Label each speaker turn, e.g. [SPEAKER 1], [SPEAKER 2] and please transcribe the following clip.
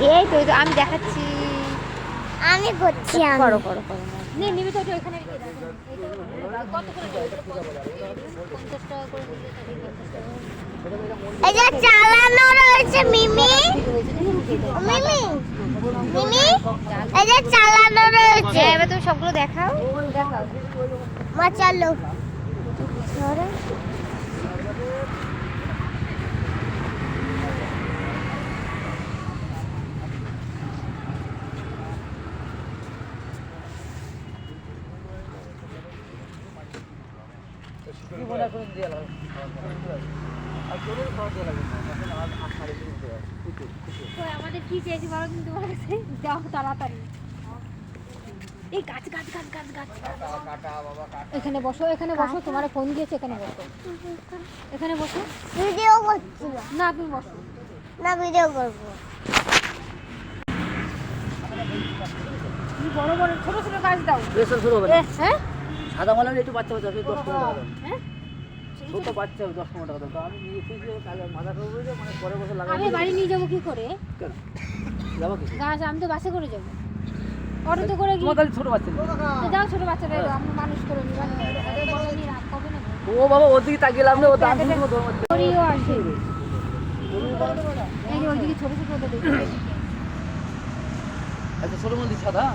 [SPEAKER 1] এই তো আমি দেখাচ্ছি।
[SPEAKER 2] আমি করছি
[SPEAKER 1] করো করো করো নে নিবি তো ওখানে কত করে 50 টাকা করে দিলে তাহলে 50 টাকা।
[SPEAKER 2] এই যে চালানো রয়েছে মিমি মিমি মিমি এই যে চালানো রয়েছে।
[SPEAKER 1] এবার তুমি সবগুলো দেখাও দেখাও।
[SPEAKER 2] মা চলো
[SPEAKER 1] সরে আমাদের কি চেয়েছি বলো কিন্তু তোমার কাছে দাও তাড়াতাড়ি। এই গাছ গাছ গাছ গাছ গাছ এখানে বসো এখানে বসো। তোমার ফোন দিয়েছে এখানে বসো এখানে বসো।
[SPEAKER 2] ভিডিও করছি
[SPEAKER 1] না তুমি বসো
[SPEAKER 2] না ভিডিও করবো।
[SPEAKER 1] তুমি বড় বড় ছোট ছোট গাছ দাও।
[SPEAKER 3] বেসন শুরু হবে না।
[SPEAKER 1] হ্যাঁ
[SPEAKER 3] সাদা মালা একটু বাচ্চা বাচ্চা 10-15 টাকা দাম।
[SPEAKER 1] হ্যাঁ
[SPEAKER 3] ছোট বাচ্চা 10-15 টাকা দাম। আমি নিয়ে এসেছি কালে মাথা করবো যে মানে পরে বছর লাগাবো।
[SPEAKER 1] আমি বাড়ি নিয়ে যাবো কি করে?
[SPEAKER 3] কেন? যাবো কি?
[SPEAKER 1] গাছ আমি তো বাসে করে যাবো। অটোতে করে গিয়ে
[SPEAKER 3] তোমার কাছে ছোট বাচ্চা।
[SPEAKER 1] যাও ছোট বাচ্চাদের আমরা মানুষ করে নিবা বড় নিয়ে রাখ কবে না
[SPEAKER 3] ও বাবা ওদিকে তাকিয়ে লাভ নেই, ও দাম শুনবো তোর মধ্যে।
[SPEAKER 1] করিও আসে এই যে ওইদিকে ছোট ছোট ওদের দেখি।
[SPEAKER 3] আচ্ছা ছোট মন্দির সাদা।